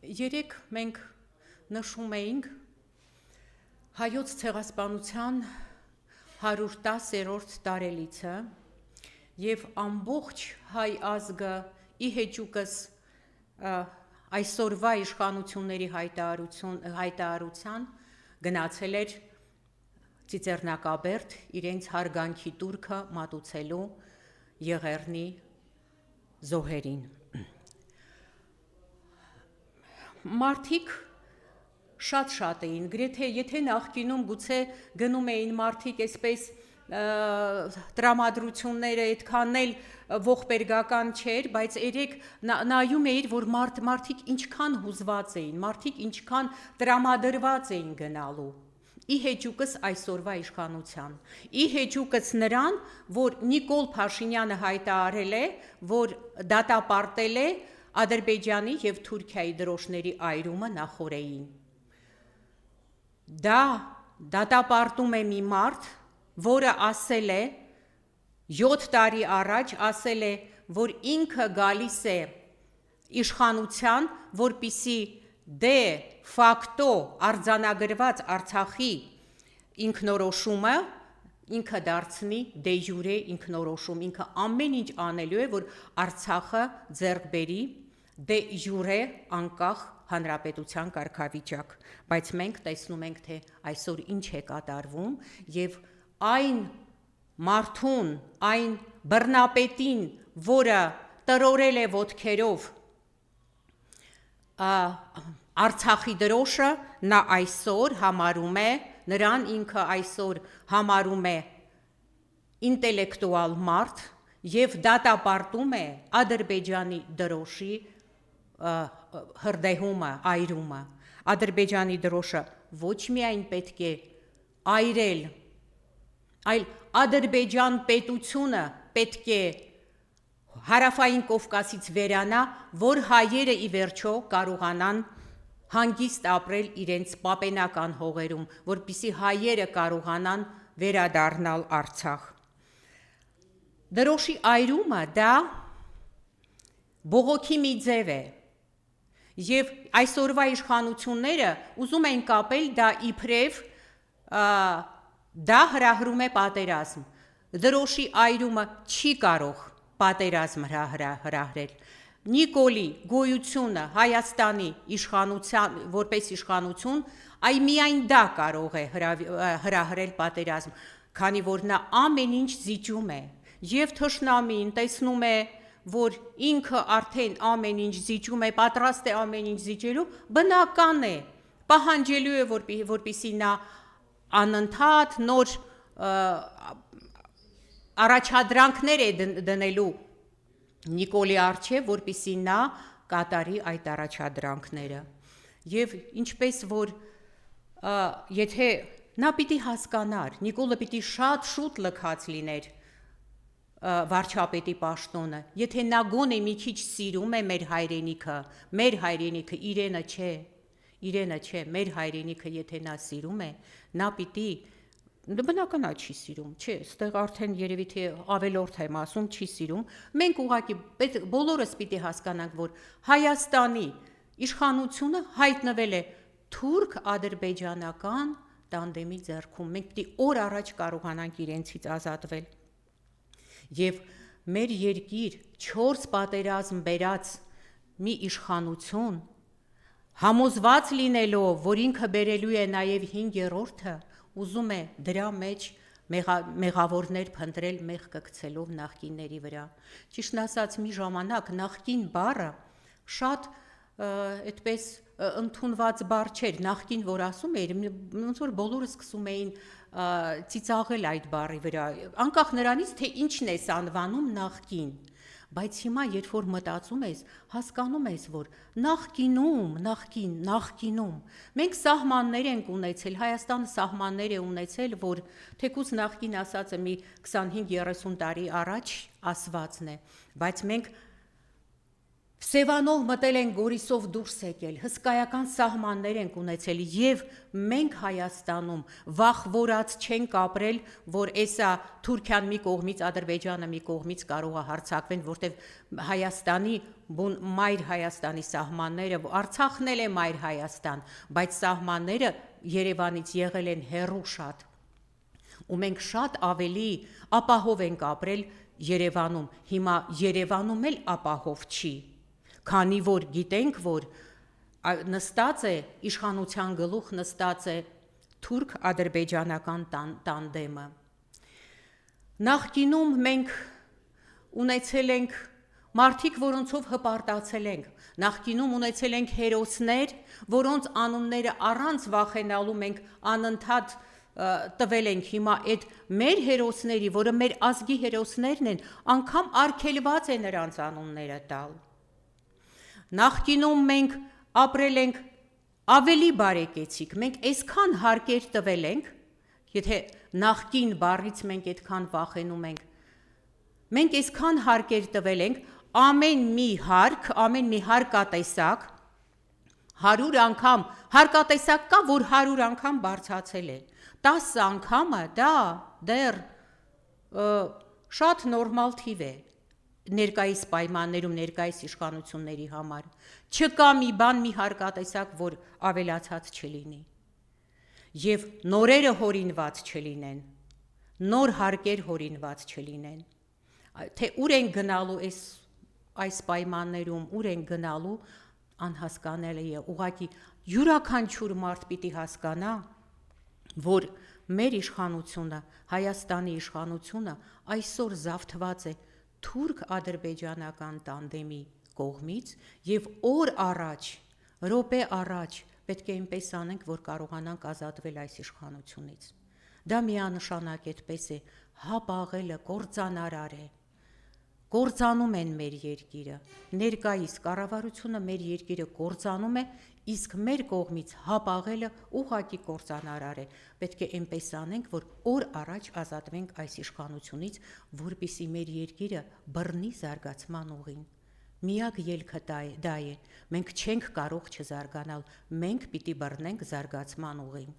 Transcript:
Երեք մենք նշում էինք հայոց ցեղասպանության 110-րդ տարելիցը եւ ամբողջ հայ ազգը ի հեճուկս այսօրվա իշխանությունների հայտարարության գնացել էր Ծիծեռնակաբերդ իրենց հարգանքի տուրքը մատուցելու Եղեռնի զոհերին։ Մարդիկ շատ էին, գրեթե եթե նախկինում գուցե գնում էին մարդիկ այսպես տրամադրությունները այդքան էլ ողբերգական չէր, բայց երեք նայում էիր, որ մարդիկ ինչքան հուզված էին, մարդիկ ինչքան տրամադրված էին գնալու ի հեճուկս այսօրվա իշխանության, ի հեճուկս նրան, որ Նիկոլ Փաշինյանը հայտարարել է, որ դատապարտել է Ադրբեջանի և Թուրքիայի դրոշների այրումը նախօրեին։ Դա դատապարտում է մի մարդ, որը ասել է 7 տարի առաջ, ասել է, որ ինքը գալիս է իշխանության, որպեսզի դե ֆակտո արձանագրված Արցախի ինքնորոշումը ինքը դարձնի դե յուրե ինքնորոշում, ինքը ամեն ինչ անելու է, որ Արցախը ձեռք բերի դե յուրե անկախ հանրապետության կարգավիճակ, բայց մենք տեսնում ենք, թե այսօր ինչ է կատարվում եւ այն մարդուն, այն բռնապետին, որը տրորել է ոտքերով Արցախի դրոշը, նա այսօր համարում է, նրան ինքը այսօր համարում է ինտելեկտուալ մարդ եւ դատապարտում է Ադրբեջանի դրոշի հրդեհումը, այրումը։ Ադրբեջանի դրոշը ոչ միայն պետք է այրել, այլ Ադրբեջան պետությունը պետք է Հարավային Կովկասից վերանա, որ հայերը ի վերջո կարողանան հանգիստ ապրել իրենց պապենական հողերում, որպեսզի հայերը կարողանան վերադառնալ Արցախ։ Դրոշի այրումը դա բողոքի մի ձև է, եւ այսօրվա իշխանությունները ուզում են կապել դա իբրև դա հրահրում է պատերազմ։ Դրոշի այրումը չի կարող պատերազմ հրահրել։ Նիկոլի գոյությունը Հայաստանի իշխանության որպես իշխանություն, այ միայն դա կարող է հրահրել պատերազմ, քանի որ նա ամեն ինչ զիջում է եւ թշնամին տեսնում է, որ ինքը արդեն ամեն ինչ զիջում է, պատրաստ է ամեն ինչ զիջելու, բնական է, պահանջելու է, որպեսզի նա անընդհատ նոր առաջադրանքներ է դնելու Նիկոլի առջև, որպեսզի նա կատարի այդ առաջադրանքները։ Եվ ինչպես որ եթե նա պիտի հասկանար, Նիկոլը պիտի շատ շուտ լքած լիներ վարչապետի պաշտոնը, եթե նա գոնե մի քիչ սիրում է մեր հայրենիքը իրենը չէ, մեր հայրենիքը եթե նա սիրում է, նա պիտի բնական է չի սիրում, չէ, ստեղ արդեն երևի թե ավելորդ եմ ասում, չի սիրում, մենք ուղղակի բոլորս պիտի հասկանանք, որ Հայաստանի իշխանությունը հայտնվել է թուրք-ադրբեջանական տանդեմի ձեռքում, մենք պիտի օր առաջ կարողանանք իրենցից ազատվել։ Եվ մեր երկիր 4 պատերազմ բերած մի իշխանություն համոզված լինելով, որ ինքը բերելու է նաև 5-րդը, ուզում է դրա մեջ մեղավորներ փնտրել մեղքը գցելով նախկինների վրա։ Ճիշտն ասած, մի ժամանակ նախկին բառը շատ այդպես ընդունված բառ չէր, նախկին որ ասում էիր, ոնց որ բոլորը սկսում էին ծիծաղել այդ բառի վրա, անկախ նրանից, թե ինչն ես անվանում նախկին, բայց հիմա երբ որ մտածում ես, հասկանում ես, որ նախկինում մենք սահմաններ ենք ունեցել, Հայաստանը սահմաններ է ունեցել, որ թեկուզ նախկին ասածը մի 25-30 տարի առաջ ասվածն է, բայց մենք Սևանով մտել ենք, Գորիսով դուրս եկել, հսկայական սահմաններ ենք ունեցել եւ մենք Հայաստանում վախվորած չենք ապրել, որ էսա Թուրքիան մի կողմից, Ադրբեջանը մի կողմից կարող է հարձակվեն, որտեվ Հայաստանի մայր Հայաստանի սահմանները, Արցախն էլ է մայր Հայաստան, բայց սահմանները Երևանից եղել են հեռու շատ։ Ու մենք շատ ավելի ապահով ենք ապրել Երևանում, հիմա Երևանում էլ ապահով չի, քանի որ գիտենք, որ նստած է իշխանության գլուխ նստած է թուրք-ադրբեջանական տանդեմը։ Նախկինում մենք ունեցել ենք մարդիկ, որոնցով հպարտացել ենք, նախկինում ունեցել ենք հերոսներ, որոնց անունները առանց վախենալու մենք անընդհատ տվել ենք, հիմա այդ մեր հերոսների, որը մեր ազգի հերոսներն են, անգամ արգելված է նրանց անունները տալ։ Նախկինում մենք ապրել ենք ավելի բարեկեցիկ, մենք այսքան հարկեր տվել ենք, եթե նախկին բառից մենք այդքան վախենում ենք, մենք այսքան հարկեր տվել ենք, ամեն մի հարկատեսակ 100 անգամ, հարկատեսակ կա, որ 100 անգամ բարձրացել է, 10 անգամը դա դեռ շատ նորմալ թիվ է ներկայիս պայմաններում, ներկայիս իշխանությունների համար, չկա մի բան, մի հարկատեսակ, որ ավելացած չլինի, և նորերը հորինված չլինեն, նոր հարկեր հորինված չլինեն, թե ուր ենք գնալու այս պայմաններում, ուր ենք գնալու, անհասկանալի է, ուղղակի յուրաքանչյուր մարդ պիտի հասկանա, որ մեր իշխանությունը, Հայաստանի իշխանությունը այսօր զավթված է թուրք-ադրբեջանական տանդեմի կողմից և օր առաջ, րոպե առաջ պետք է այնպես անենք, որ կարողանանք ազատվել այս իշխանությունից։ Դա միանշանակ այդպես է, հապաղելը կործանարար է, կործանում են մեր երկիրը, ներկայիս կառավարությունը մեր երկիրը կործանում է, իսկ մեր կողմից հապաղելը ուղղակի կործանարար է, պետք է այնպես անենք, որ օր առաջ ազատվենք այս իշխանությունից, որպեսզի մեր երկիրը բռնի զարգացման ուղին։ Միակ ելքը դա է, մենք չենք կարող չզարգանալ, մենք պիտի բռնենք զարգացման ուղին։